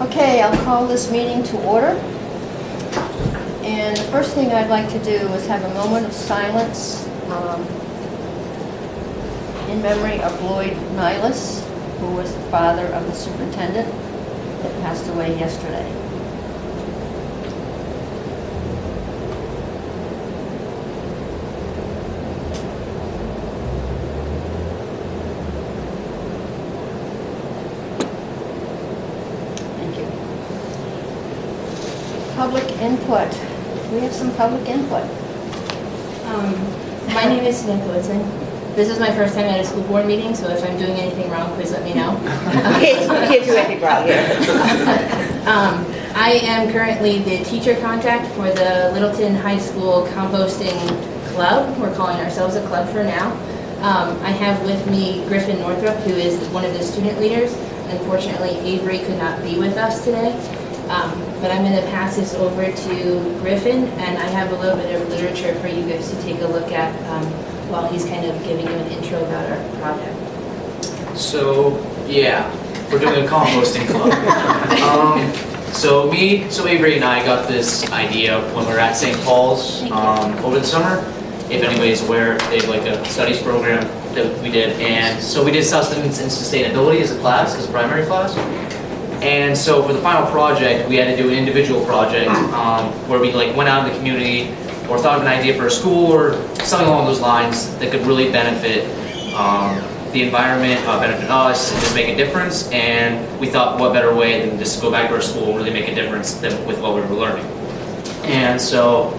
Okay, I'll call this meeting to order. And the first thing I'd like to do is have a moment of silence in memory of Lloyd Nihilus, who was the father of the superintendent that passed away yesterday. Public input. We have some public input. My name is Samantha Whitson. This is my first time at a school board meeting, so if I'm doing anything wrong, please let me know. Can't do anything wrong here. I am currently the teacher contact for the Littleton High School Composting Club. We're calling ourselves a club for now. I have with me Griffin Northrup, who is one of the student leaders. Unfortunately, Avery could not be with us today. But I'm going to pass this over to Griffin, and I have a little bit of literature for you guys to take a look at while he's kind of giving you an intro about our project. So, yeah, we're doing a composting club. So Avery and I got this idea when we were at St. Paul's over the summer. If anybody's aware, they have like a studies program that we did. And so we did sustenance and sustainability as a class, as a primary class. And so for the final project, we had to do an individual project where we like went out in the community or thought of an idea for a school or something along those lines that could really benefit the environment, benefit us, and just make a difference. And we thought, what better way than just go back to our school and really make a difference than with what we were learning. And so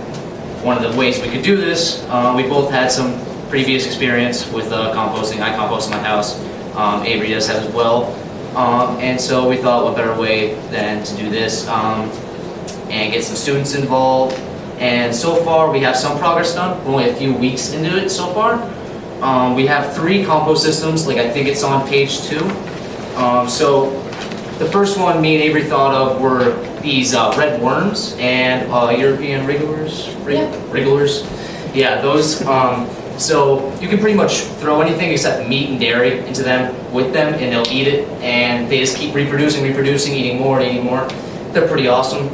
one of the ways we could do this, we both had some previous experience with composting. I compost in my house. Avery does have as well. And so we thought what better way than to do this and get some students involved. And so far we have some progress done. We're only a few weeks into it so far. We have 3 compost systems, like I think it's on page 2. So the first one me and Avery thought of were these red worms and European wrigglers. Yeah, those. So you can pretty much throw anything except meat and dairy into them with them, and they'll eat it, and they just keep reproducing, eating more. They're pretty awesome.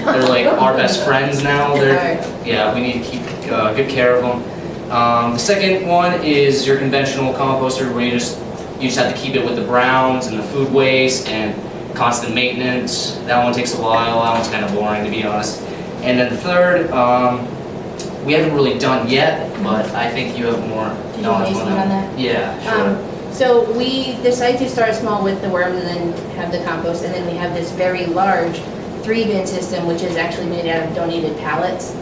They're like our best friends now. Yeah, we need to keep good care of them. The second one is your conventional composter, where you just have to keep it with the browns and the food waste and constant maintenance. That one takes a while. That one's kind of boring, to be honest. And then the third, we haven't really done yet, but I think you have more knowledge on that. Yeah, sure. So we decided to start small with the worms and then have the compost, and then we have this very large 3-bin system, which is actually made out of donated pallets.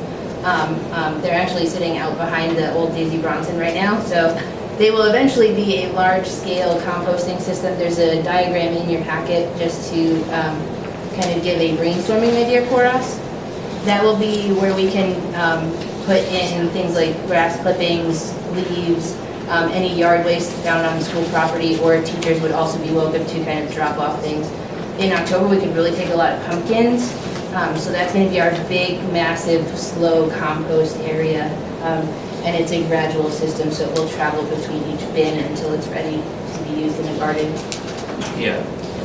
They're actually sitting out behind the old Daisy Bronson right now, so they will eventually be a large-scale composting system. There's a diagram in your packet just to kind of give a brainstorming idea for us. That will be where we can put in things like grass clippings, leaves, any yard waste found on school property, or teachers would also be welcome to kind of drop off things. In October, we could really take a lot of pumpkins, so that's going to be our big, massive, slow compost area, and it's a gradual system, so it will travel between each bin until it's ready to be used in the garden. Yeah,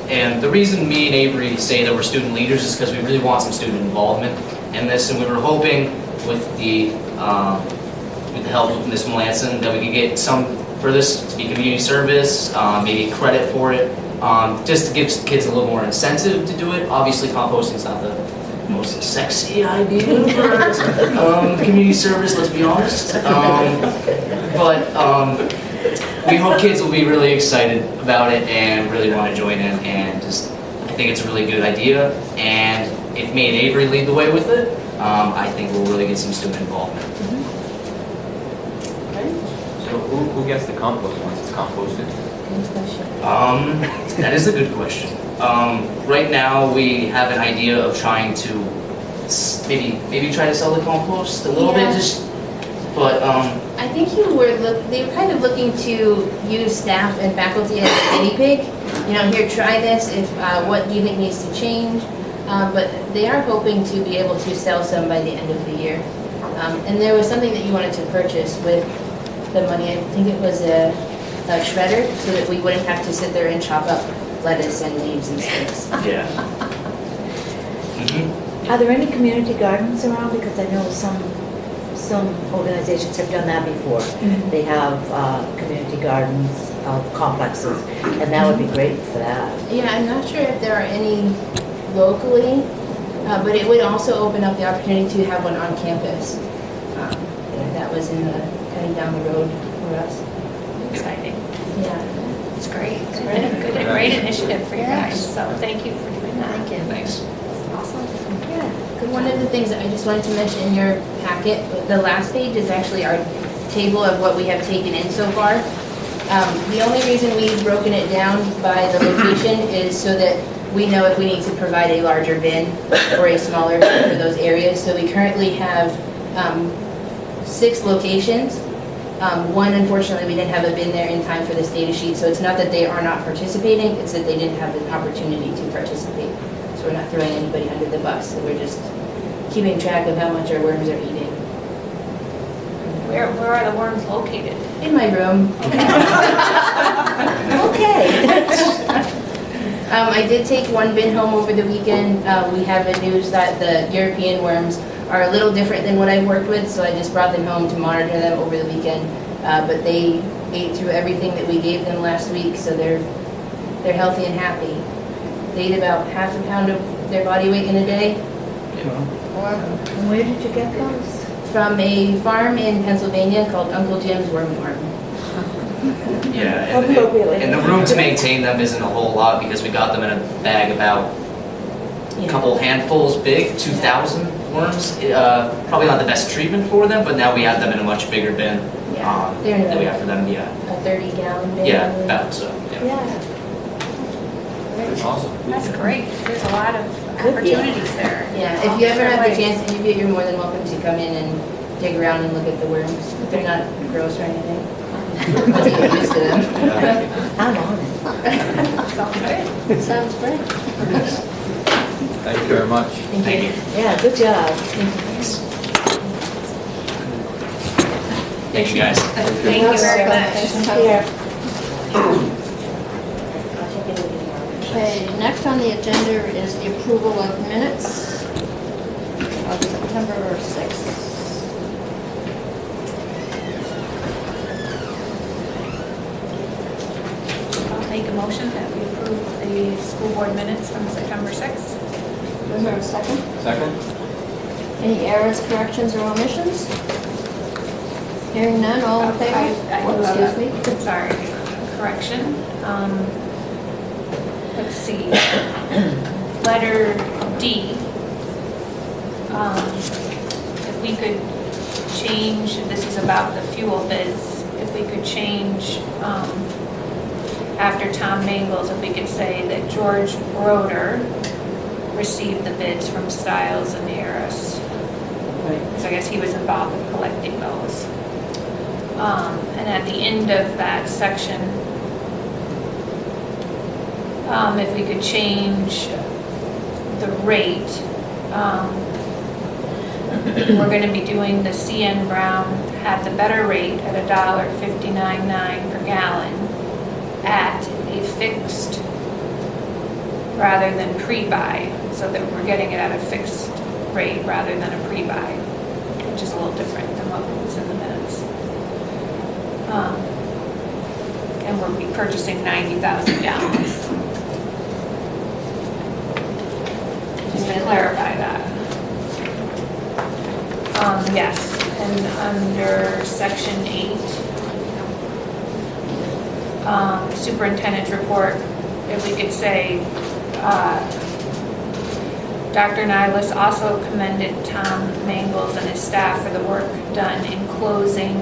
and the reason me and Avery say that we're student leaders is because we really want some student involvement in this, and we were hoping with the help of Ms. Melanson that we could get some for this to be community service, maybe credit for it, just to give kids a little more incentive to do it. Obviously, composting is not the most sexy idea for community service, let's be honest. But we hope kids will be really excited about it and really want to join in, and just I think it's a really good idea. And if me and Avery lead the way with it, I think we'll really get some student involvement. So who gets the compost once it's composted? Good question. That is a good question. Right now we have an idea of trying to maybe try to sell the compost a little bit, but I think they were kind of looking to use staff and faculty as a guinea pig. You know, here, try this. If what do you think needs to change? But they are hoping to be able to sell some by the end of the year. And there was something that you wanted to purchase with the money. I think it was a shredder, so that we wouldn't have to sit there and chop up lettuce and leaves and sticks. Yeah. Mhm. Are there any community gardens around? Because I know some organizations have done that before. They have community gardens of complexes, and that would be great for that. Yeah, I'm not sure if there are any locally, but it would also open up the opportunity to have one on campus. If that was in the, kind of down the road for us. Exciting. Yeah. It's great. Good, great initiative for you guys, so thank you for doing that. Thank you. Thanks. Awesome. One of the things that I just wanted to mention in your packet, the last page is actually our table of what we have taken in so far. The only reason we've broken it down by the location is so that we know if we need to provide a larger bin or a smaller bin for those areas. So we currently have 6 locations. One, unfortunately, we didn't have a bin there in time for this data sheet, so it's not that they are not participating, it's that they didn't have the opportunity to participate. So we're not throwing anybody under the bus, so we're just keeping track of how much our worms are eating. Where are the worms located? In my room. Okay. I did take one bin home over the weekend. We have the news that the European worms are a little different than what I've worked with, so I just brought them home to monitor them over the weekend. But they ate through everything that we gave them last week, so they're healthy and happy. They eat about half a pound of their body weight in a day. And where did you get those? From a farm in Pennsylvania called Uncle Jim's Worm Farm. Yeah, Appropriately. and the room to maintain them isn't a whole lot because we got them in a bag about a couple handfuls big, 2,000 worms. Probably not the best treatment for them, but now we have them in a much bigger bin Yeah, they're in that we a have for them. Yeah, 30-gallon bin. yeah, about so. Yeah. Yeah. Awesome. That's great. There's a lot of Good deal. opportunities there. Yeah, if you ever have the chance to interview, you're more than welcome to come in and dig around and look at the worms. They're not gross or anything. Once you get used to them. I'm on it. Sounds good. Sounds great. Thank you very much. Thank you. Yeah, good job. Thank you guys. Thank you very much. Thanks for coming. Here. Okay, next on the agenda is the approval of minutes of September 6th. I'll make a motion that we approve the school board minutes from September 6th. Is there a second? Second? Any errors, corrections, or omissions? Hearing none, all in favor? I Oh, do have excuse me. Sorry, correction. Let's see. Letter D. If we could change, this is about the fuel bids, if we could change, after Tom Mangles, if we could say that George Broder received the bids from Stiles and Harris. So I guess he was involved in collecting those. And at the end of that section, if we could change the rate, we're going to be doing the CN Brown had the better rate at $1.59.9 per gallon at a fixed rather than pre-buy, so that we're getting it at a fixed rate rather than a pre-buy, which is a little different than what was in the minutes. And we'll be purchasing 90,000 gallons. Just to clarify that. Yes, and under section 8, superintendent's report, if we could say, Dr. Nylas also commended Tom Mangles and his staff for the work done in closing,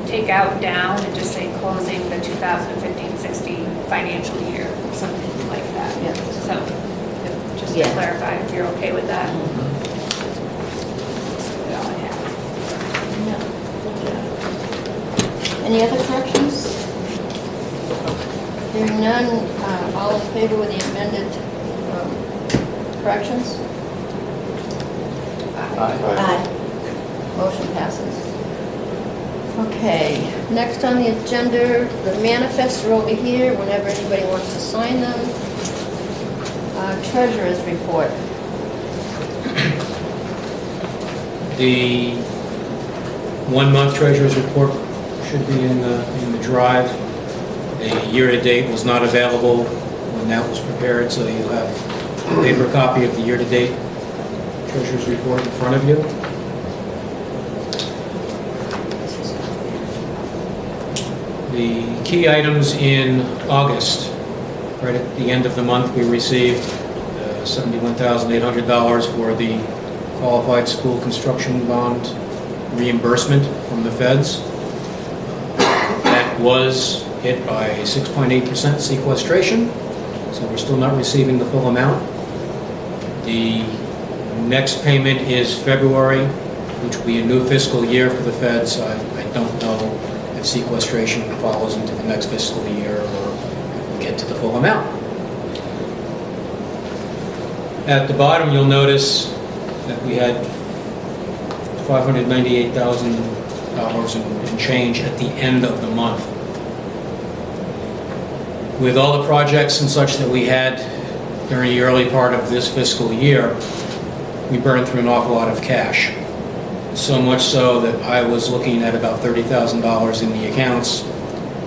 take out down and just say closing the 2015-16 financial year, something like that. Yeah. So, just to Yeah. clarify, if you're okay with that. That's really all I have. Any other corrections? Hearing none, all in favor with the amended corrections? Aye. Motion passes. Okay, next on the agenda, the manifests are over here, whenever anybody wants to sign them. Treasurer's report. The 1-month treasurer's report should be in the drive. The year-to-date was not available when that was prepared, so you have a paper copy of the year-to-date treasurer's report in front of you. The key items in August, right at the end of the month, we received $71,800 for the qualified school construction bond reimbursement from the feds. That was hit by 6.8% sequestration, so we're still not receiving the full amount. The next payment is February, which will be a new fiscal year for the feds. I don't know if sequestration follows into the next fiscal year or if we get to the full amount. At the bottom, you'll notice that we had $598,000 and change at the end of the month. With all the projects and such that we had during the early part of this fiscal year, we burned through an awful lot of cash. So much so that I was looking at about $30,000 in the accounts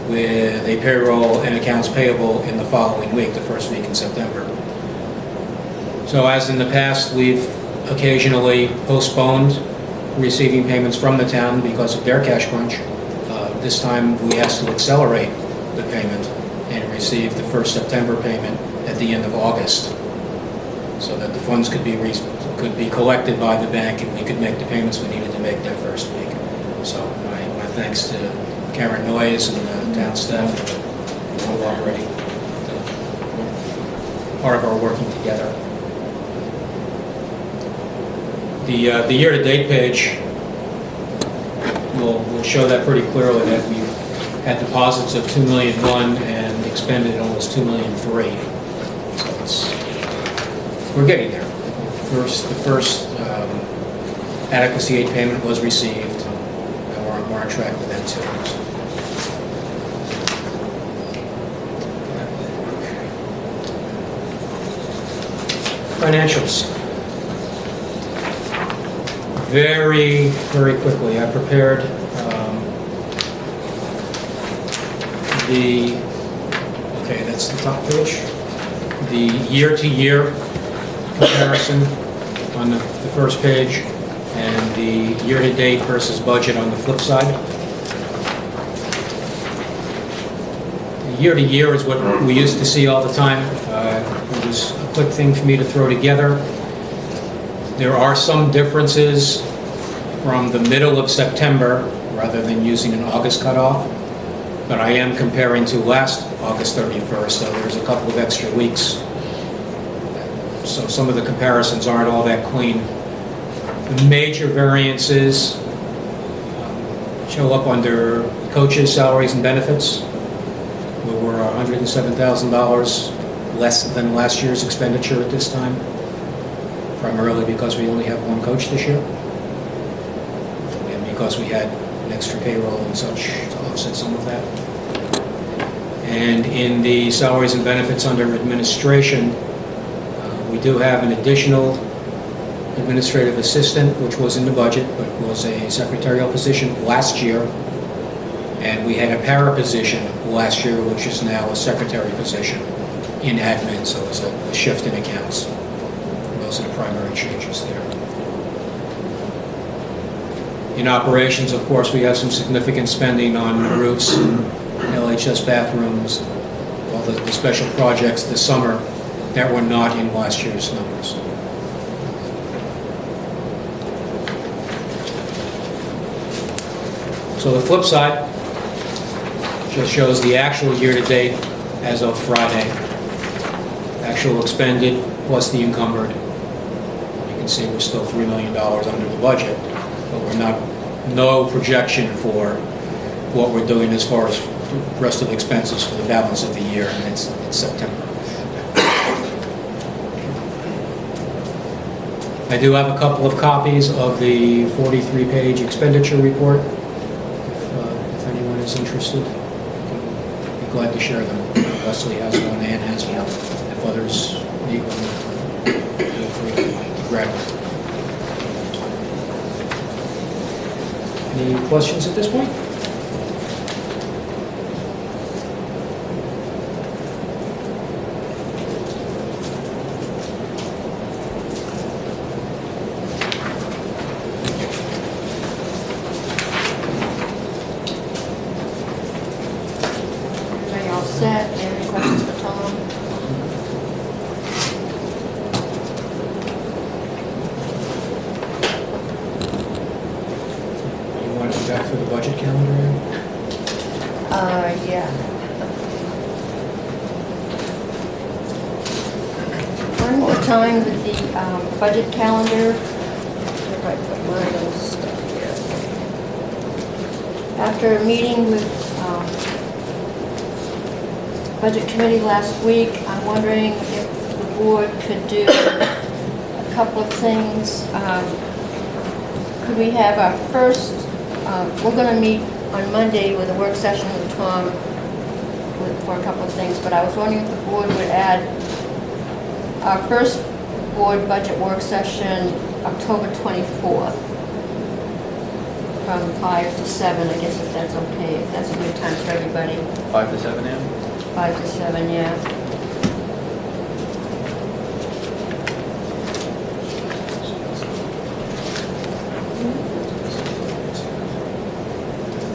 with a payroll and accounts payable in the following week, the first week in September. So as in the past, we've occasionally postponed receiving payments from the town because of their cash crunch. This time we asked to accelerate the payment and receive the first September payment at the end of August so that the funds could be collected by the bank and we could make the payments we needed to make that first week. So my thanks to Karen Noyes and the town staff for cooperating. Part of our working together. The year-to-date page will show that pretty clearly that we've had deposits of $2.1 million and expended almost $2.3 million. So we're getting there. The first adequacy aid payment was received, and we're on track with that too. Financials. Very, very quickly, I prepared that's the top page, the year-to-year comparison on the first page, and the year-to-date versus budget on the flip side. The year-to-year is what we used to see all the time. It was a quick thing for me to throw together. There are some differences from the middle of September rather than using an August cutoff, but I am comparing to last August 31st, so there's a couple of extra weeks. So some of the comparisons aren't all that clean. The major variances show up under coaches' salaries and benefits. We were $107,000 less than last year's expenditure at this time, primarily because we only have one coach this year, and because we had an extra payroll and such to offset some of that. And in the salaries and benefits under administration, we do have an additional administrative assistant, which was in the budget, but was a secretarial position last year. And we had a para position last year, which is now a secretary position in admin, so it's a shift in accounts. Those are the primary changes there. In operations, of course, we have some significant spending on roofs, LHS bathrooms, all the special projects this summer that were not in last year's numbers. So the flip side just shows the actual year-to-date as of Friday. Actual expended plus the encumbered. You can see we're still $3 million under the budget, but we're no projection for what we're doing as far as the rest of the expenses for the balance of the year, and it's September. I do have a couple of copies of the 43-page expenditure report. If interested, be glad to share them. Leslie has one, Ann has one. If others need one, feel free to grab it. Any questions at this point? Everybody all set? Any questions for Tom? You want to be back for the budget calendar? Ann? Yeah. One more time with the budget calendar. If I put my little stuff here. After a meeting with Budget Committee last week, I'm wondering if the board could do a couple of things. Could we have our first, we're going to meet on Monday with a work session with Tom for a couple of things, but I was wondering if the board would add our first board budget work session October 24th from 5 to 7, I guess if that's okay, if that's a good time for everybody. 5 to 7 a.m.? 5 to 7, yeah.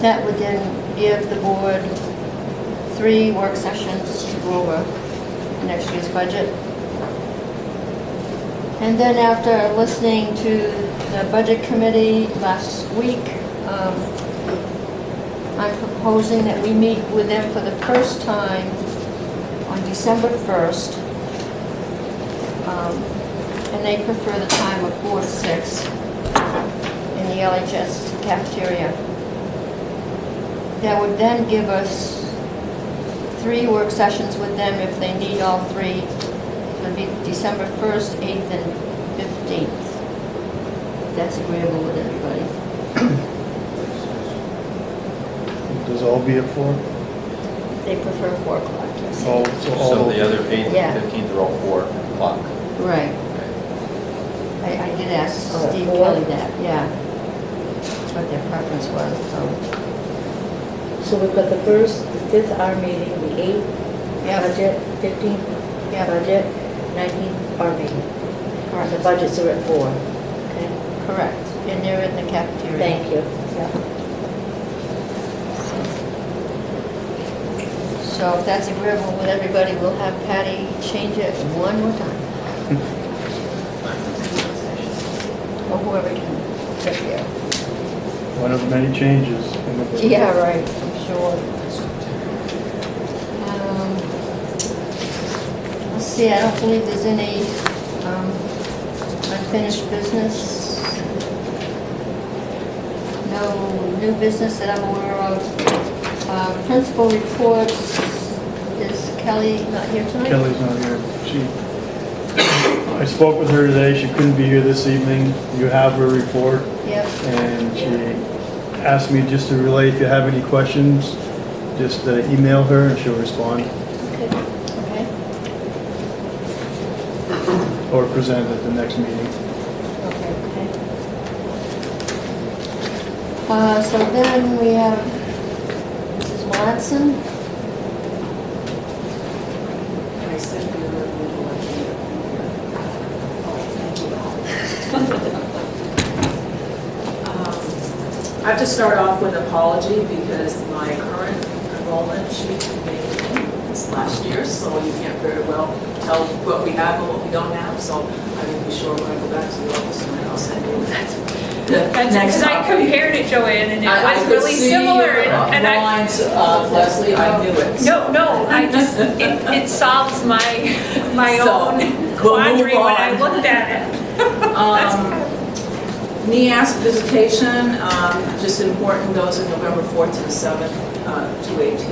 That would then give the board 3 work sessions to go over next year's budget. And then after listening to the budget committee last week, I'm proposing that we meet with them for the first time on December 1st. And they prefer the time of 4 to 6 in the LHS cafeteria. That would then give us 3 work sessions with them if they need all 3. It would be December 1st, 8th, and 15th. That's agreeable with everybody. Does all be at 4? They prefer 4 o'clock, yes. Oh, so all So the other 8th Yeah. and 15th are all 4 o'clock. Right. I did ask Oh, Steve 4? Kelly that, yeah. That's what their preference was, so. So we've got the 1st, the 5th, our meeting, the 8th, Yeah, budget, 15th, yeah, budget, 19th, our meeting. And the budgets are at 4. Okay, correct. And they're in the cafeteria. thank you. Yeah. So if that's agreeable with everybody, we'll have Patty change it one more time. Or whoever can get there. One of the many changes in the budget. Yeah, right, I'm sure. Let's see, I don't believe there's any unfinished business. No new business that I'm aware of. Principal reports, is Kelly not here tonight? Kelly's not here. I spoke with her today. She couldn't be here this evening. You have her report. Yep, And she asked me just to relay if you have any questions, just email her and she'll respond Okay. okay. or present at the next meeting. Okay. So then we have Mrs. Watson. I sent you a little I have to start off with an apology because my current enrollment sheet made this last year, so you can't very well tell what we have and what we don't have. So I will be sure when I go back to the office and I'll send you that. That's because I compared it, Joanne, and it I was could really see similar. your And I, lines, Leslie, I knew it. no, I just, it solves my So, own we'll move quandary when I on. looked at it. NEASC visitation, just important, those are November 4th to the 7th, 218,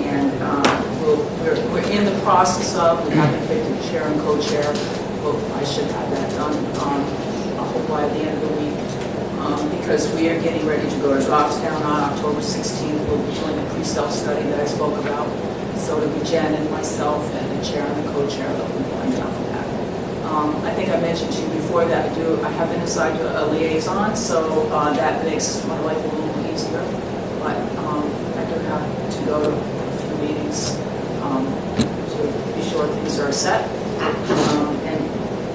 and we're in the process of, we haven't picked a chair and co-chair, but I should have that done, I hope by the end of the week. because we are getting ready to go to Goffstown on October 16th. We'll be doing the pre-self-study that I spoke about. So it'll be Jen and myself and the chair and the co-chair that will be going down for that. I think I mentioned to you before that I have been assigned to a liaison, so that makes my life a little easier. But I do have to go to a few meetings to be sure things are set. And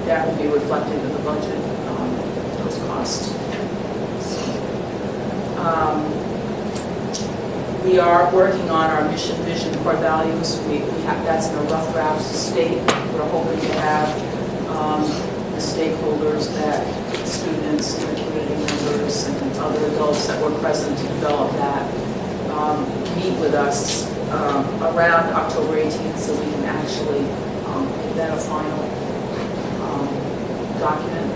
that will be reflected in the budget, those costs. We are working on our mission, vision, core values. We have, that's in a rough draft state. We're hoping to have the stakeholders, that students, and community members, and other adults that were present to develop that, meet with us around October 18th so we can actually invent a final document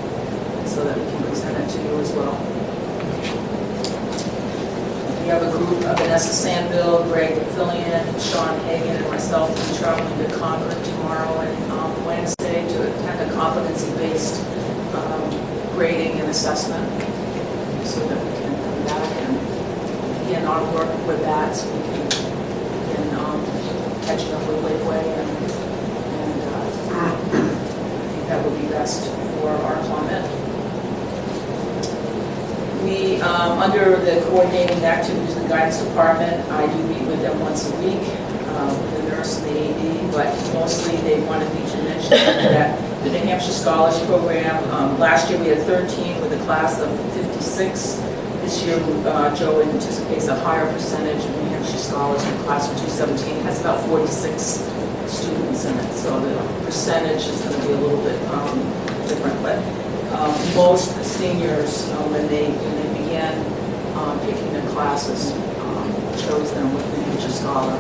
so that we can present it to you as well. We have a group, Vanessa Sandville, Greg Fillion, Sean Hagan, and myself will be traveling to Concord tomorrow and Wednesday to attend a competency-based grading and assessment so that we can come back and begin our work with that so we can begin catching up with Lakeway and I think that would be best for our climate. We, under the coordinating activities of the guidance department, I do meet with them once a week, with the nurse and the AD, but mostly they wanted me to mention that the New Hampshire Scholars Program, last year we had 13 with a class of 56. This year, Joe anticipates a higher percentage of New Hampshire scholars in the class of 217. It has about 46 students in it, so the percentage is going to be a little bit different, but most seniors, when they began picking their classes, chose them with the Hampshire Scholar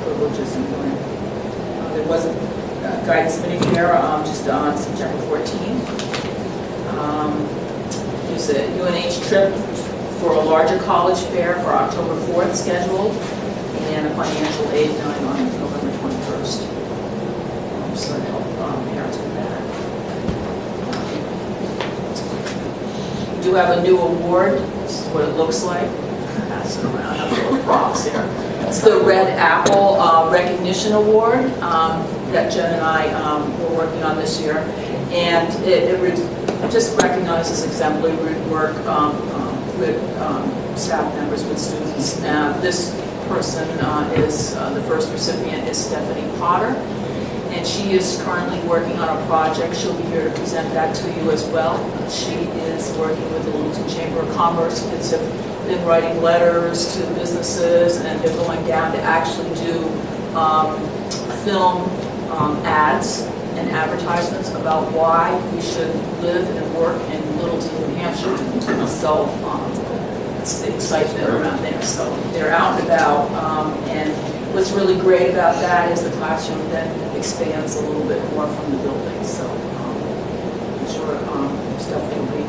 privileges and doing. There was a guidance meeting here just on September 14th. There's a UNH trip for a larger college fair for October 4th scheduled, and a financial aid night on November 21st. So I help parents with that. We do have a new award. This is what it looks like. Pass it around. I have little props here. It's the Red Apple Recognition Award that Jen and I were working on this year. And it just recognizes exemplary work with staff members, with students. This person is, the first recipient is Stephanie Potter. And she is currently working on a project. She'll be here to present that to you as well. She is working with the Littleton Chamber of Commerce. Kids have been writing letters to businesses, and they're going down to actually do film ads and advertisements about why we should live and work in Littleton, New Hampshire. So it's the excitement around there. So they're out and about, and what's really great about that is the classroom then expands a little bit more from the building. So I'm sure Stephanie will be,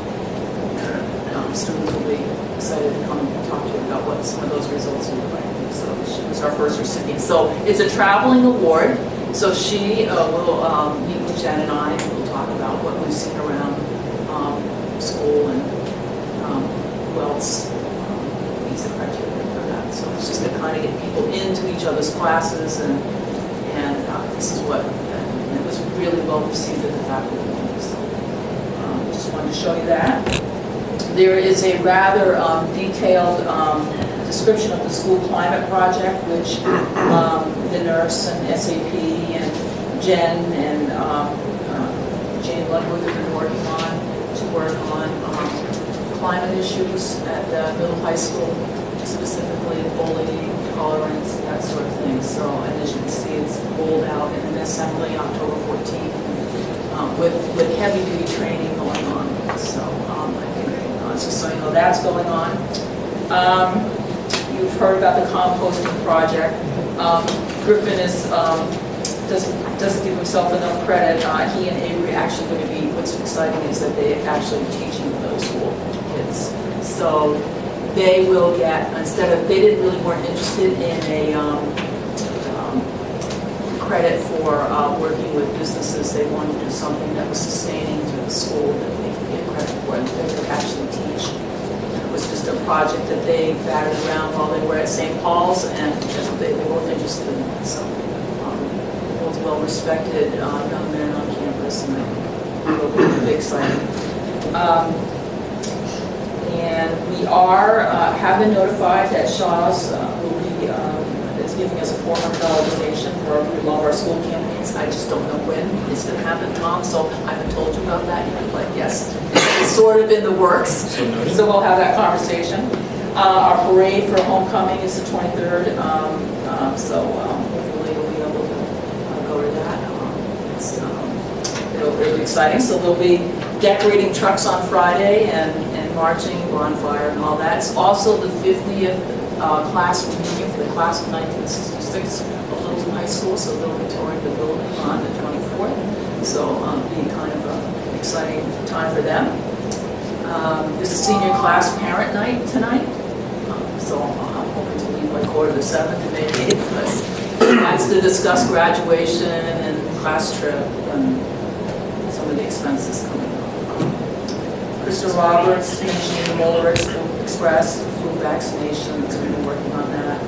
students will be excited to come and talk to you about what some of those results look like. So she was our first recipient. So it's a traveling award. So she will meet with Jen and I, and we'll talk about what we've seen around school and who else meets the criteria for that. So it's just to kind of get people into each other's classes, and this is what, it was really well received at the faculty meeting. So just wanted to show you that. There is a rather detailed description of the school climate project, which the nurse and SAP and Jen and Jane Ludwig have been working on to work on climate issues at the middle high school, specifically bullying, tolerance, that sort of thing. So, and as you can see, it's rolled out in an assembly October 14th with heavy duty training going on. So I think just so you know that's going on. You've heard about the composting project. Griffin is doesn't give himself enough credit. He and Avery are actually going to be, what's exciting is that they are actually teaching middle school kids. So they will get, instead of, they weren't interested in a credit for working with businesses. They wanted to do something that was sustaining through the school that they could get credit for, and they could actually teach project that they batted around while they were at St. Paul's, and they were both interested in that. So both well-respected young men on campus, and it'll be really exciting. And we have been notified that Shaw's will be is giving us a $400 donation for We Love Our School campaigns. I just don't know when it's going to happen, Tom, so I haven't told you about that yet, but yes, it's sort of in the works. So we'll have that conversation. Our parade for homecoming is the 23rd, so hopefully we'll be able to go to that. It'll be exciting. So there'll be decorating trucks on Friday and marching, bonfire, and all that. It's also the 50th class reunion for the class of 1966 of Littleton High School, so they'll be touring the building on the 24th. So it'll be kind of an exciting time for them. There's a senior class parent night tonight, so I'm hoping to leave by 6:45 to maybe, because that's to discuss graduation and class trip and some of the expenses coming up. Krista Roberts, Jean Muller Express, flu vaccinations, we've been working on that.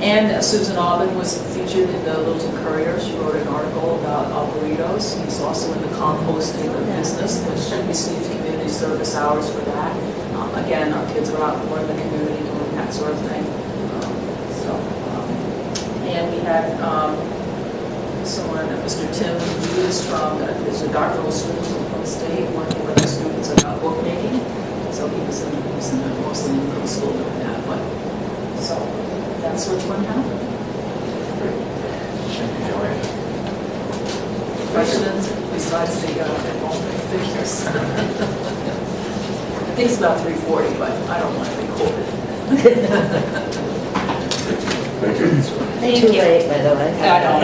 And Susan Aubin was featured in the Littleton Courier. She wrote an article about burritos. He's also in the composting business, which should receive community service hours for that. Again, our kids are out more in the community doing that sort of thing. And we had someone, Mr. Tim Hughes is a doctoral student from Penn State, working with the students about bookmaking. So he was mostly in middle school doing that. But so that's what's going to happen. Thank you, Joanne. Questions besides the enrollment figures? I think it's about 340, but I don't want to be quoted. Thank you. Thank Too you. late, by the way. I don't.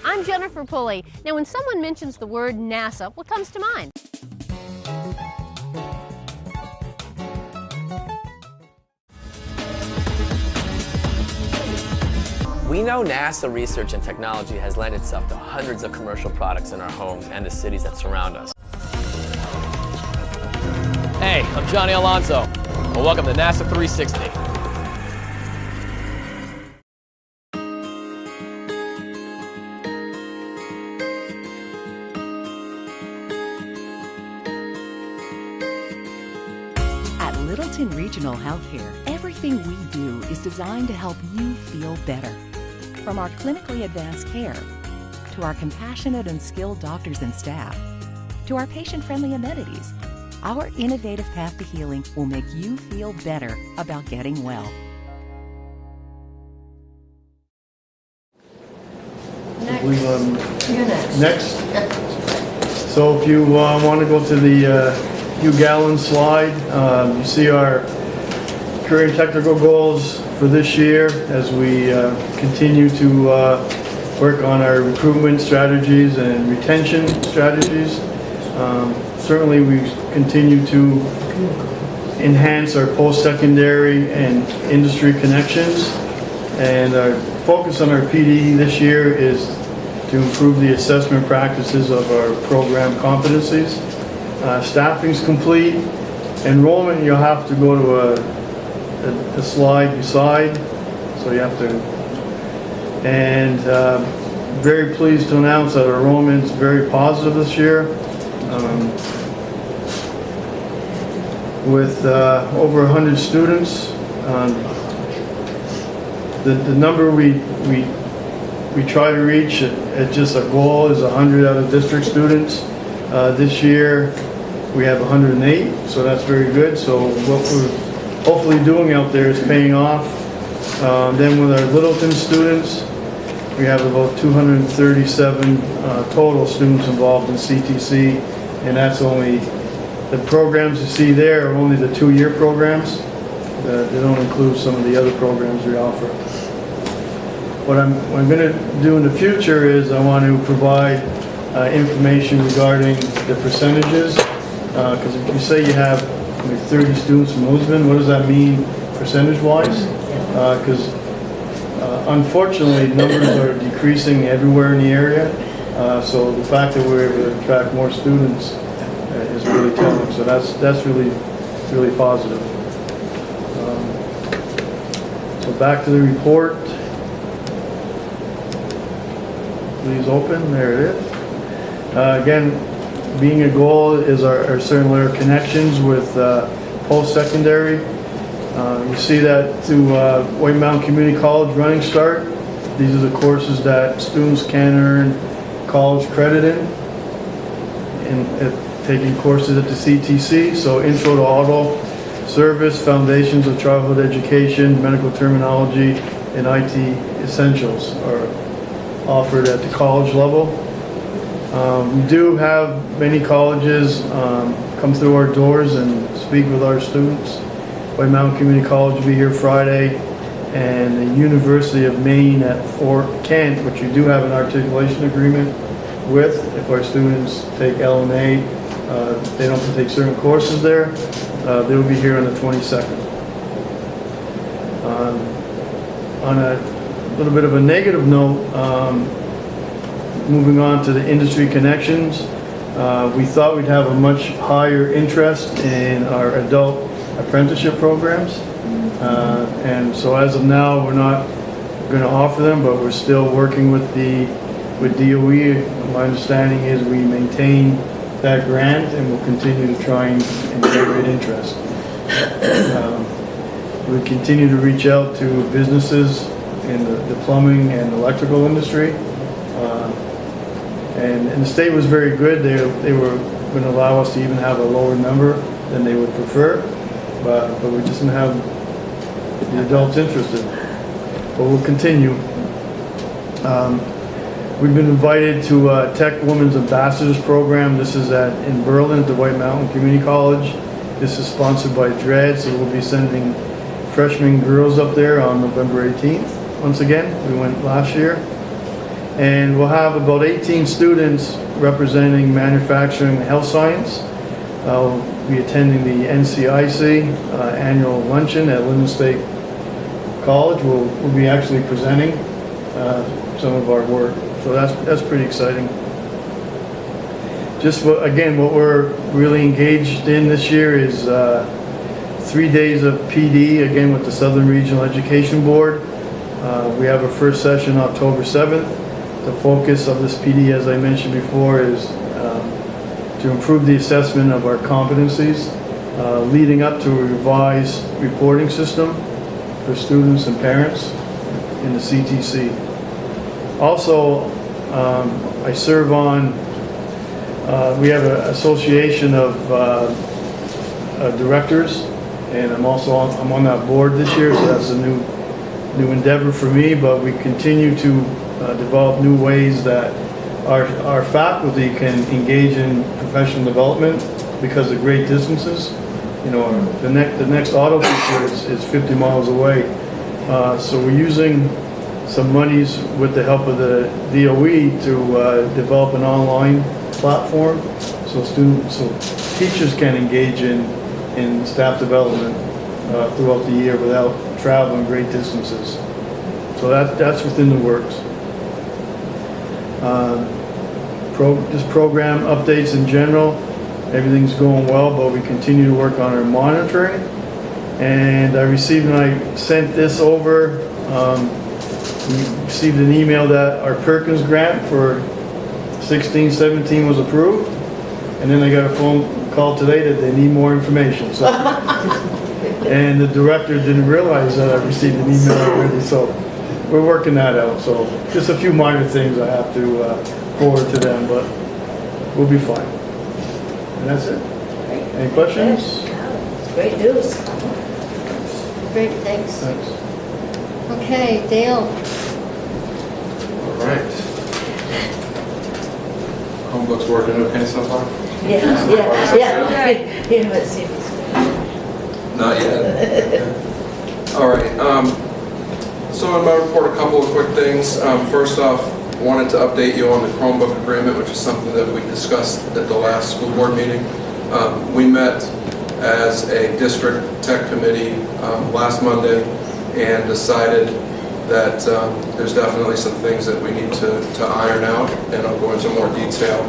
I'm Jennifer Pulley. Now, when someone mentions the word NASA, what comes to mind? We know NASA research and technology has lent itself to hundreds of commercial products in our homes and the cities that surround us. Hey, I'm Johnny Alonso. Well, welcome to NASA 360. At Littleton Regional Healthcare, everything we do is designed to help you feel better. From our clinically advanced care, to our compassionate and skilled doctors and staff, to our patient-friendly amenities, our innovative path to healing will make you feel better about getting well. You're Next. So if you want to go to the Hugh Gallen slide, you see our career and technical goals for this year as we continue to work on our recruitment strategies and retention strategies. Certainly we continue to enhance our post-secondary and industry connections, and our focus on our PD this year is to improve the assessment practices of our program competencies. Staffing's complete. Enrollment, you'll have to go to a slide beside, so you have to, and very pleased to announce that our enrollment is very positive this year, with over 100 students. The number we try to reach at just a goal is 100 out of district students. This year we have 108, so that's very good. So what we're hopefully doing out there is paying off. Then with our Littleton students, we have about 237 total students involved in CTC, and that's only, the programs you see there are only the 2-year programs. They don't include some of the other programs we offer. What I'm going to do in the future is I want to provide information regarding the percentages, because if you say you have 30 students from Lisbon, what does that mean percentage-wise? because unfortunately, numbers are decreasing everywhere in the area. So the fact that we're able to attract more students is really telling. So that's really positive. So back to the report. Please open. There it is. Again, being a goal is certainly our connections with post-secondary. You see that through White Mountain Community College Running Start. These are the courses that students can earn college credit in taking courses at the CTC. So Intro to Auto Service, Foundations of Childhood Education, Medical Terminology, and IT Essentials are offered at the college level. We do have many colleges come through our doors and speak with our students. White Mountain Community College will be here Friday, and the University of Maine at Fort Kent, which we do have an articulation agreement with. If our students take LMA, they don't have to take certain courses there. They will be here on the 22nd. On a little bit of a negative note, moving on to the industry connections, we thought we'd have a much higher interest in our adult apprenticeship programs. And so as of now, we're not going to offer them, but we're still working with DOE. My understanding is we maintain that grant and we'll continue to try and generate interest. We continue to reach out to businesses in the plumbing and electrical industry. And the state was very good. They were going to allow us to even have a lower number than they would prefer, but we just didn't have the adults interested. But we'll continue. We've been invited to Tech Women's Ambassadors Program. This is in Berlin at the White Mountain Community College. This is sponsored by DRED, so we'll be sending freshman girls up there on November 18th. Once again, we went last year. And we'll have about 18 students representing manufacturing and health science. I'll be attending the NCIC annual luncheon at Linden State College. We'll be actually presenting some of our work. So that's pretty exciting. Just again, what we're really engaged in this year is 3 days of PD, again with the Southern Regional Education Board. We have our first session October 7th. The focus of this PD, as I mentioned before, is to improve the assessment of our competencies, leading up to a revised reporting system for students and parents in the CTC. Also, I serve on, we have an association of directors, and I'm on that board this year, so that's a new endeavor for me, but we continue to develop new ways that our faculty can engage in professional development because of great distances. You know, the next auto teacher is 50 miles away. So we're using some monies with the help of the DOE to develop an online platform so teachers can engage in staff development throughout the year without traveling great distances. So that's within the works. Just program updates in general, everything's going well, but we continue to work on our monitoring. And I sent this over, we received an email that our Perkins grant for 16-17 was approved, and then I got a phone call today that they need more information. So, and the director didn't realize that I received an email already, so we're working that out. So just a few minor things I have to forward to them, but we'll be fine. And that's it. Any questions? Great news. Great, thanks. Thanks. Okay, Dale. All right. Chromebook's working okay so far? Yeah. You haven't seen this. Not yet. All right. So in my report, a couple of quick things. First off, wanted to update you on the Chromebook agreement, which is something that we discussed at the last school board meeting. We met as a district tech committee last Monday and decided that there's definitely some things that we need to iron out, and I'll go into more detail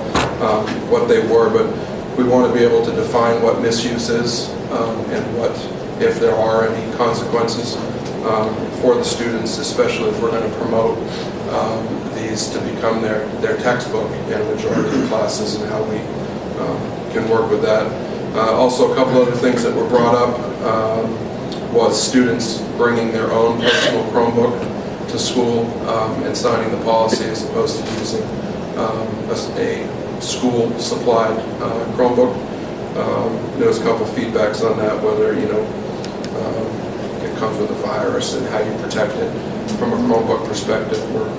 what they were, but we want to be able to define what misuse is and what, if there are any consequences for the students, especially if we're going to promote these to become their textbook in a majority of the classes, and how we can work with that. Also, a couple other things that were brought up was students bringing their own personal Chromebook to school and signing the policy as opposed to using a school-supplied Chromebook. There was a couple feedbacks on that, whether it comes with a virus and how you protect it. From a Chromebook perspective, we're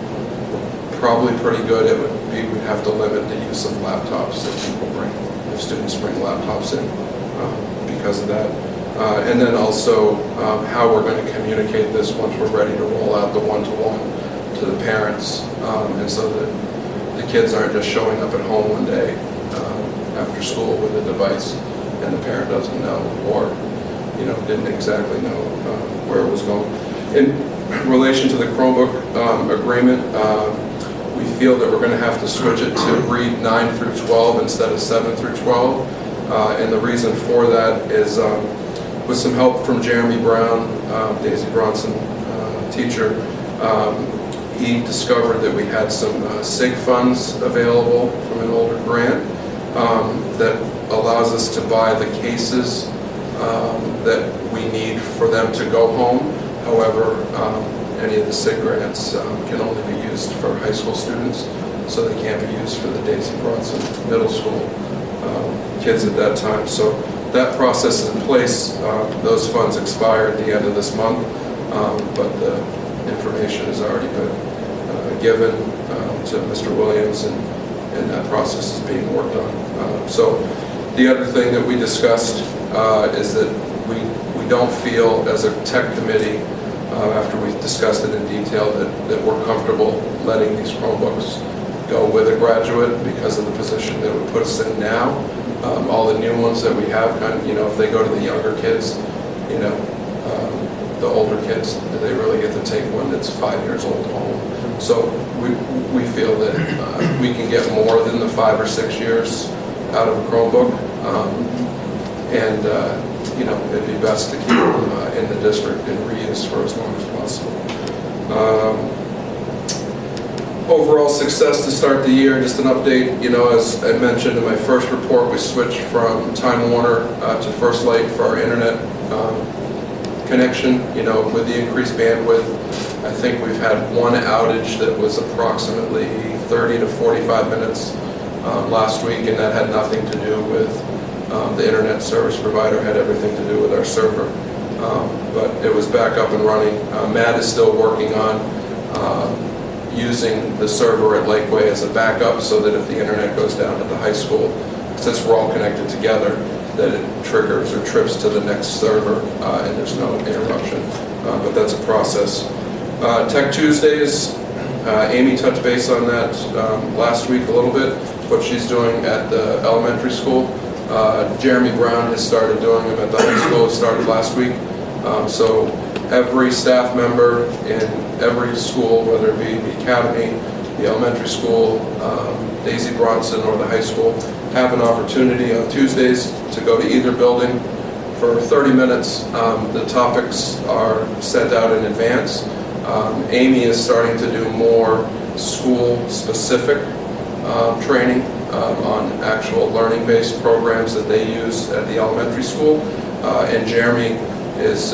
probably pretty good. It would be, we'd have to limit the use of laptops that people bring, if students bring laptops in because of that. And then also how we're going to communicate this once we're ready to roll out the one-to-one to the parents, and so that the kids aren't just showing up at home one day after school with a device and the parent doesn't know, or didn't exactly know where it was going. In relation to the Chromebook agreement, we feel that we're going to have to switch it to read 9 through 12 instead of 7 through 12. And the reason for that is with some help from Jeremy Brown, Daisy Bronson teacher, he discovered that we had some SIG funds available from an older grant that allows us to buy the cases that we need for them to go home. However, any of the SIG grants can only be used for high school students, so they can't be used for the Daisy Bronson middle school kids at that time. So that process is in place. Those funds expire at the end of this month, but the information has already been given to Mr. Williams, and that process is being worked on. So the other thing that we discussed is that we don't feel as a tech committee, after we discussed it in detail, that we're comfortable letting these Chromebooks go with a graduate because of the position that would put us in now. All the new ones that we have, if they go to the younger kids, the older kids, they really get to take one that's 5 years old home. So we feel that we can get more than the 5 or 6 years out of a Chromebook, and it'd be best to keep them in the district and reuse for as long as possible. Overall success to start the year, just an update, as I mentioned in my first report, we switched from Time Warner to First Light for our internet connection. With the increased bandwidth, I think we've had one outage that was approximately 30 to 45 minutes last week, and that had nothing to do with the internet service provider, had everything to do with our server. But it was back up and running. Matt is still working on using the server at Lakeway as a backup, so that if the internet goes down at the high school, since we're all connected together, that it triggers or trips to the next server and there's no interruption. But that's a process. Tech Tuesdays, Amy touched base on that last week a little bit, what she's doing at the elementary school. Jeremy Brown has started doing them at the high school. It started last week. So every staff member in every school, whether it be the academy, the elementary school, Daisy Bronson, or the high school, have an opportunity on Tuesdays to go to either building for 30 minutes. The topics are sent out in advance. Amy is starting to do more school-specific training on actual learning-based programs that they use at the elementary school. And Jeremy is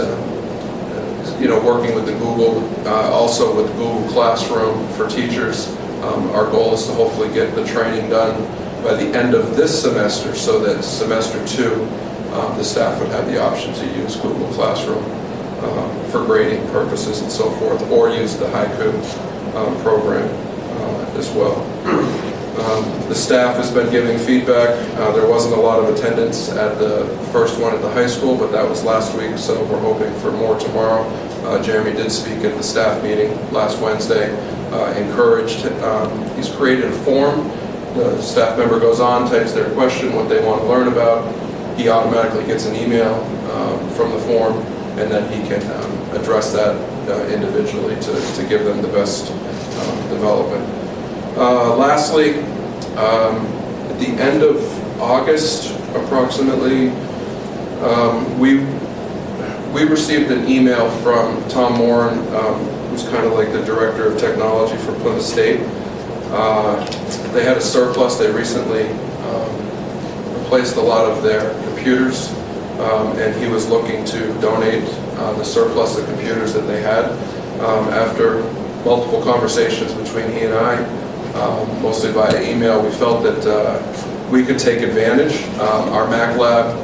working with the Google, also with Google Classroom for teachers. Our goal is to hopefully get the training done by the end of this semester, so that semester 2, the staff would have the option to use Google Classroom for grading purposes and so forth, or use the Haiku program as well. The staff has been giving feedback. There wasn't a lot of attendance at the first one at the high school, but that was last week, so we're hoping for more tomorrow. Jeremy did speak at the staff meeting last Wednesday, encouraged. He's created a form. The staff member goes on, types their question, what they want to learn about. He automatically gets an email from the form, and then he can address that individually to give them the best development. Lastly, at the end of August, approximately, we received an email from Tom Moran, who's kind of like the director of technology for Plymouth State. They had a surplus. They recently replaced a lot of their computers, and he was looking to donate the surplus of computers that they had. After multiple conversations between he and I, mostly via email, we felt that we could take advantage. Our Mac lab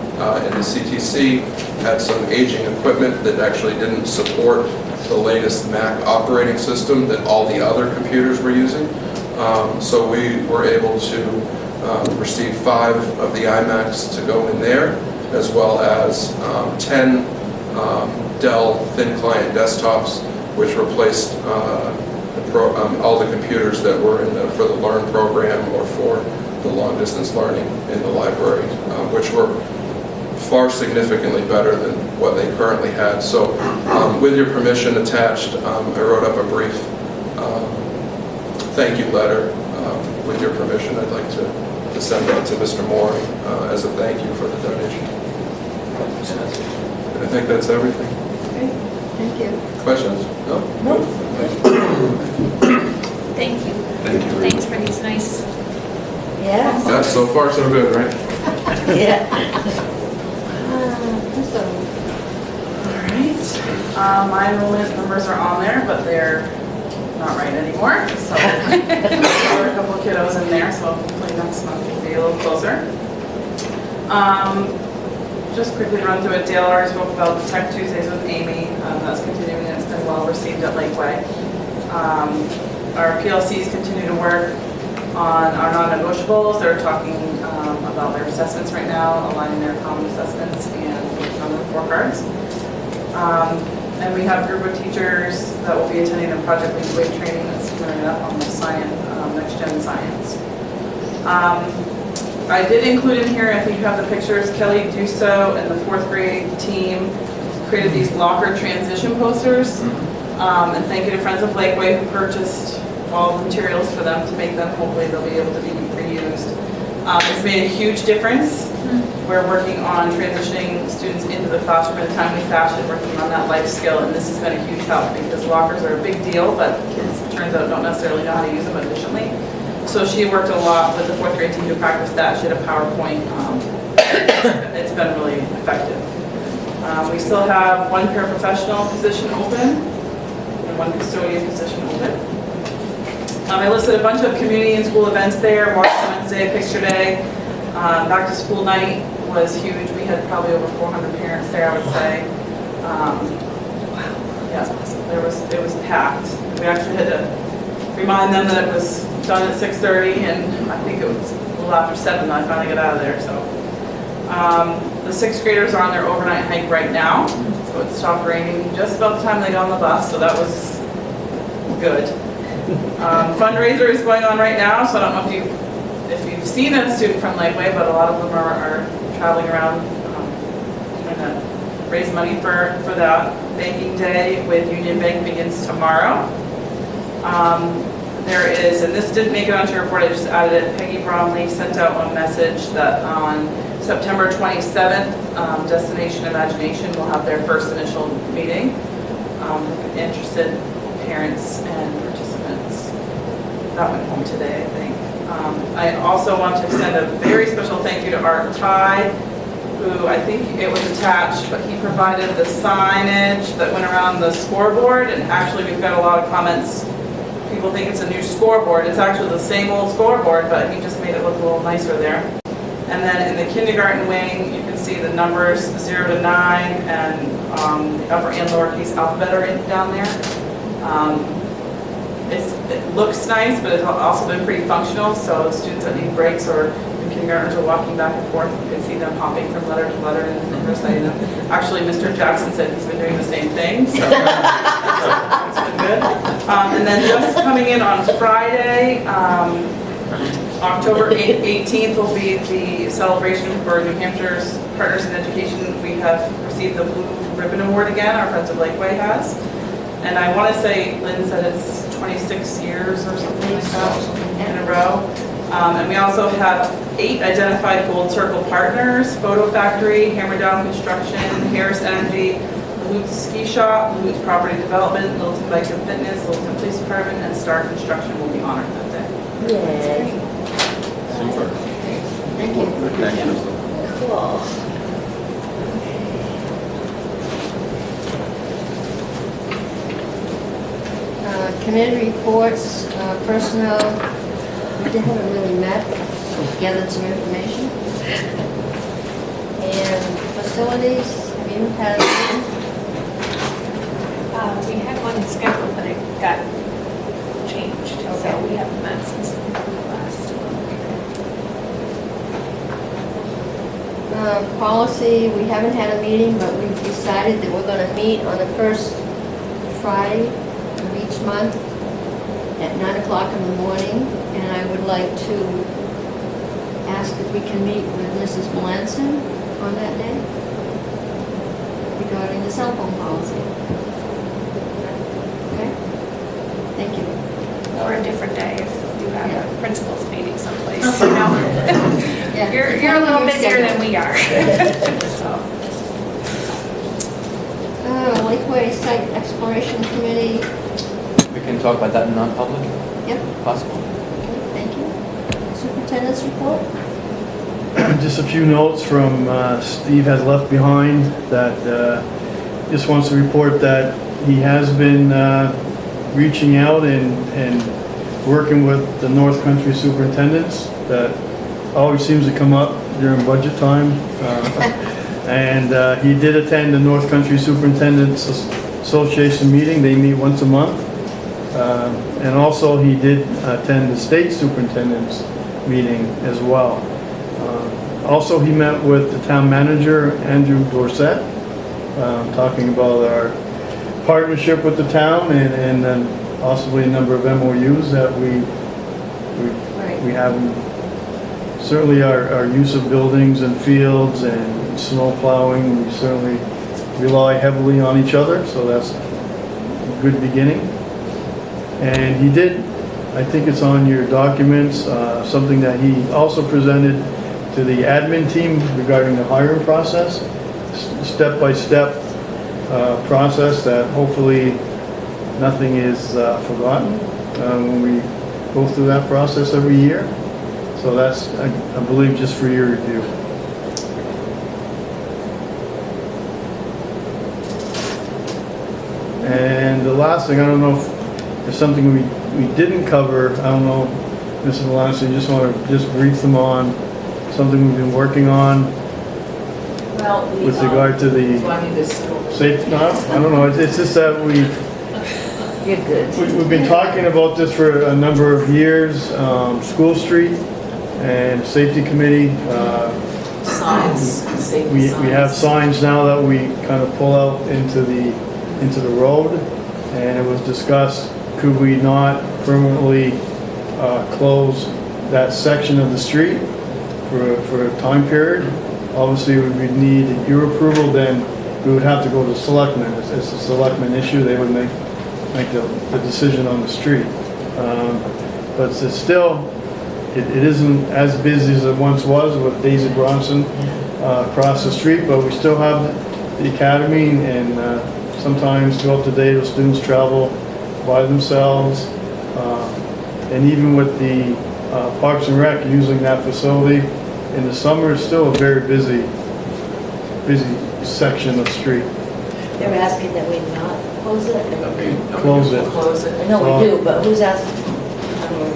in the CTC had some aging equipment that actually didn't support the latest Mac operating system that all the other computers were using. So we were able to receive 5 of the iMacs to go in there, as well as 10 Dell thin client desktops, which replaced all the computers that were for the Learn program or for the long distance learning in the library, which were far significantly better than what they currently had. So with your permission attached, I wrote up a brief thank you letter. With your permission, I'd like to send that to Mr. Moore as a thank you for the donation. I think that's everything. Okay, thank you. Questions? No? No. Thank you. Thank you. Thanks for these nice. Yeah. Yeah, so far so good, right? Yeah. All right. My enrollment numbers are on there, but they're not right anymore. So there are a couple of kiddos in there, so hopefully next month will be a little closer. Just quickly run through it. Dale already spoke about the Tech Tuesdays with Amy. That's continuing. It's been well received at Lakeway. Our PLCs continue to work on our non-negotiables. They're talking about their assessments right now, aligning their common assessments and working on the report cards. And we have a group of teachers that will be attending the Project Leadway training that's coming up on the science, next gen science. I did include in here, I think you have the pictures, Kelly Dusso and the 4th grade team created these locker transition posters. And thank you to Friends of Lakeway who purchased all the materials for them to make them. Hopefully they'll be able to be reused. It's made a huge difference. We're working on transitioning students into the classroom in a timely fashion, working on that life skill, and this has been a huge help because lockers are a big deal, but kids, it turns out, don't necessarily know how to use them efficiently. So she worked a lot with the 4th grade team to practice that. She had a PowerPoint. It's been really effective. We still have 1 paraprofessional position open and 1 custodian position open. I listed a bunch of community and school events there. March Wednesday, Picture Day, back to school night was huge. We had probably over 400 parents there, I would say. Yeah, it was packed. We actually had to remind them that it was done at 6:30, and I think it was a little after 7 that I finally got out of there. So the 6th graders are on their overnight hike right now. So it stopped raining just about the time they got on the bus, so that was good. Fundraiser is going on right now, so I don't know if you've seen a student from Lakeway, but a lot of them are traveling around trying to raise money for that. Banking Day with Union Bank begins tomorrow. There is, and this didn't make it onto your report, I just added it, Peggy Bromley sent out a message that on September 27th, Destination Imagination will have their first initial meeting. Interested parents and participants. That went home today, I think. I also want to extend a very special thank you to Art Ty, who I think it was attached, but he provided the signage that went around the scoreboard, and actually we've got a lot of comments. People think it's a new scoreboard. It's actually the same old scoreboard, but he just made it look a little nicer there. And then in the kindergarten wing, you can see the numbers 0 to 9, and the upper and lowercase alphabet are down there. It looks nice, but it's also been pretty functional, so students that need breaks or kindergartners are walking back and forth, you can see them hopping from letter to letter and reciting them. Actually, Mr. Jackson said he's been doing the same thing, so it's been good. And then just coming in on Friday, October 18th will be the celebration for New Hampshire's Partners in Education. We have received the Blue Ribbon Award again, our Friends of Lakeway has. And I want to say, Lynn said it's 26 years or something like that in a row. And we also have 8 identified Gold Circle partners: Photo Factory, Hammer Down Construction, Harris Energy, Lutz Ski Shop, Lutz Property Development, Littleton Bike and Fitness, Littleton Police Department, and Star Construction will be honored that day. Yay. Super. Thank you. Thank you. Cool. Committee reports, personnel, we haven't really met, gathered some information. And facilities, have you had, We had one scheduled, but it got changed, so we haven't met since last month. policy, we haven't had a meeting, but we've decided that we're gonna meet on the first Friday of each month at 9 o'clock in the morning, and I would like to ask if we can meet with Mrs. Melanson on that day regarding the cell phone policy. Okay? Thank you. Or a different day if you have a principals meeting someplace, Yeah. You're a little busier than we are. So. Lakeway Site Exploration Committee, We can talk about that in non-public, yep, possible. thank you. Superintendent's report? Just a few notes from Steve has left behind that just wants to report that he has been reaching out and working with the North Country superintendents. That always seems to come up during budget time. And he did attend the North Country Superintendents Association meeting. They meet once a month. And also he did attend the state superintendent's meeting as well. Also he met with the town manager, Andrew Dorsett, talking about our partnership with the town and then possibly a number of MOUs that we have. Certainly our use of buildings and fields and snow plowing, we certainly rely heavily on each other, so that's a good beginning. And he did, I think it's on your documents, something that he also presented to the admin team regarding the hiring process, step-by-step process that hopefully nothing is forgotten when we go through that process every year. So that's, I believe, just for your review. And the last thing, I don't know if there's something we didn't cover. I don't know, Mrs. Melanson, you just want to just brief them on something we've been working on Well, with regard to the safety. No, I don't know. It's just that You're good. we've been talking about this for a number of years. School Street and Safety Committee. Signs, safety We signs. have signs now that we kind of pull out into the road, and it was discussed, could we not permanently close that section of the street for a time period? Obviously, we would need your approval, then we would have to go to selectmen. It's a selectmen issue, they would make the decision on the street. But it's still, it isn't as busy as it once was with Daisy Bronson across the street, but we still have the academy, and sometimes throughout the day, the students travel by themselves. And even with the Parks and Rec using that facility in the summer, it's still a very busy section of street. They're asking that we not close it? Close it. Close it. I know we do, but who's asking?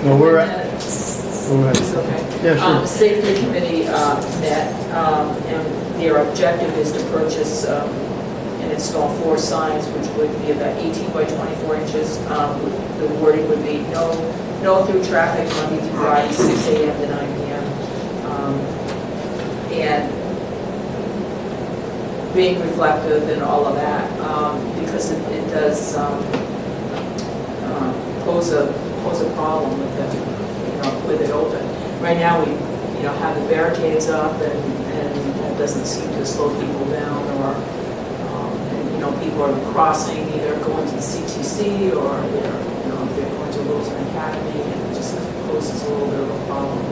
No, we're at, It's go ahead. okay. Yeah, sure. The safety committee met, and their objective is to purchase and install 4 signs, which would be about 18 by 24 inches. The wording would be no through traffic Monday through Friday, 6 a.m. to 9 p.m. And being reflective and all of that, because it does pose a problem with it open. right now we, have the barricades up and that doesn't seem to slow people down or, and, people are crossing, either going to the CTC or they're, if they're going to Wilton Academy, and it just poses a little bit of a problem.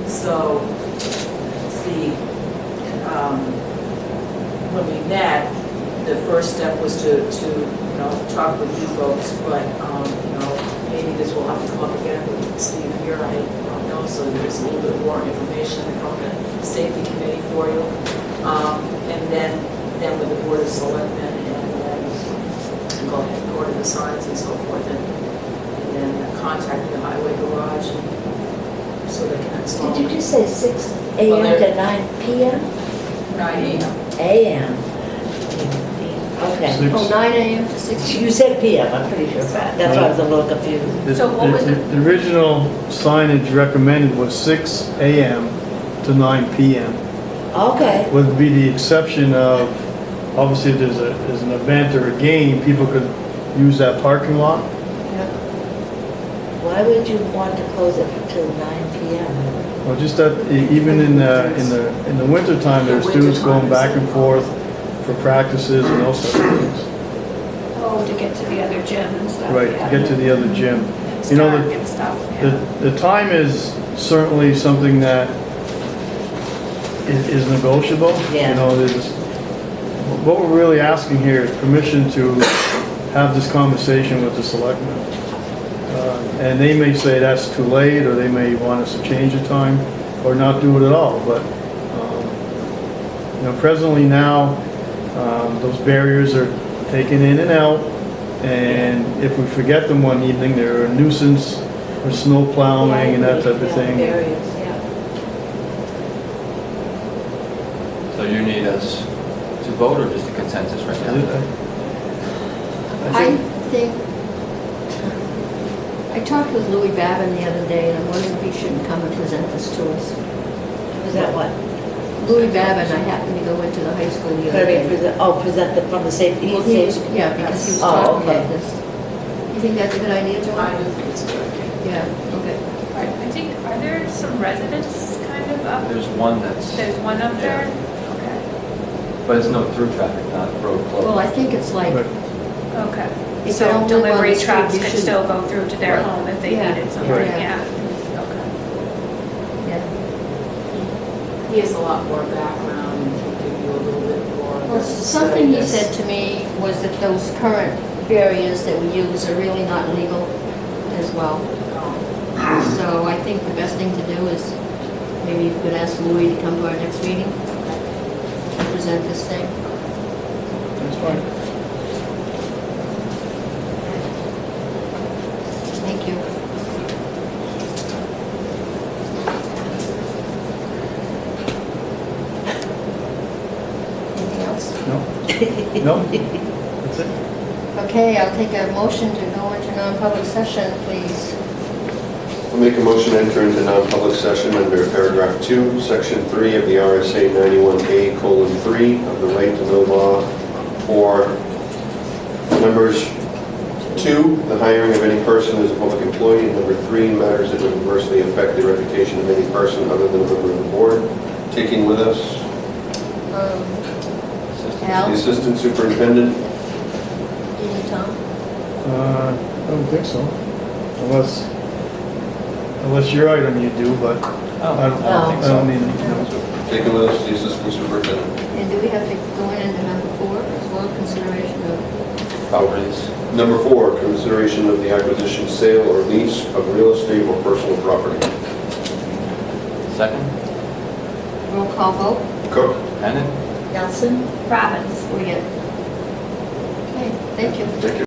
So, when we met, the first step was to talk with you folks, but, maybe this will have to come up again with Steve here, I don't know, so there's a little bit more information from the safety committee for you. And then with the board of selectmen, and then go ahead and order the signs and so forth, and then contact the highway garage so they can install. Did you just say 6 a.m. Well, to 9 p.m.? 9 a.m. A.m. Okay. 9 a.m. to 6 You said p.m., I'm pretty sure of that. That's why I was a little confused. So what was The original signage recommended was 6 a.m. to 9 p.m. Okay. Would be the exception of, obviously, if there's an event or a game, people could use that parking lot. Why would you want to close it till 9 p.m.? Well, just that, even in the winter time, there's students going back and forth for practices and those sort of things. Oh, to get to the other gym and stuff. Right, yeah. to get to the other gym. It's You know, dark and stuff, yeah. The time is certainly something that is negotiable. Yeah. You know, what we're really asking here is permission to have this conversation with the selectmen. And they may say that's too late, or they may want us to change the time, or not do it at all, but, presently now, those barriers are taken in and out, and if we forget them one evening, they're a nuisance for snow plowing and that type of thing. Barriers, yeah. So you need us to vote or just a consensus right now? I think, I talked with Louis Babin the other day, and I'm wondering if he shouldn't come and present this to us. Was that what? Louis Babin, I happened to go into the high school the other Gonna be day. present it from the safety. Well, yeah, because he was Oh, talking okay. about this. You think that's a good idea, Joe? I do think it's a good idea. Yeah, okay. I think, are there some residents kind of up? There's one that's, There's one up there? Okay. but it's no through traffic, not road closed. Well, I think it's like, Right. Okay. If you So don't live on delivery the street, trucks you could shouldn't. still go through to their Right. home if they Yeah. needed something, Right. yeah. Okay. yeah. He has a lot more background and can give you a little bit more. Well, something he said to me was that those current barriers that we use are really not legal as well. So I think the best thing to do is maybe you could ask Louis to come to our next meeting and present this thing. That's fine. Thank you. Anything else? No? That's it? Okay, I'll take a motion to go into non-public session, please. I'll make a motion to enter into non-public session under paragraph 2, section 3 of the RSA 91A:3 of the right to know law for numbers 2, the hiring of any person as a public employee, and number 3, matters that would adversely affect the reputation of any person other than a member of the board. Taking with us Al, the assistant superintendent. do you need Tom? I don't think so. Unless your item you do, but I don't need it. Taking with us the assistant superintendent. And do we have to go into number 4 as well, consideration of? Properties. Number 4, consideration of the acquisition, sale, or lease of real estate or personal property. Second? Roll call vote? Cook. Bennett? Nelson? Robbins. Wiggett. Okay, thank you. Thank you.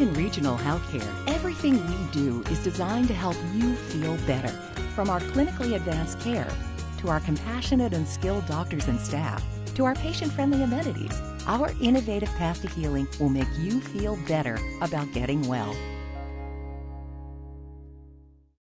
Littleton Regional Healthcare, everything we do is designed to help you feel better. From our clinically advanced care, to our compassionate and skilled doctors and staff, to our patient-friendly amenities, our innovative path to healing will make you feel better about getting well.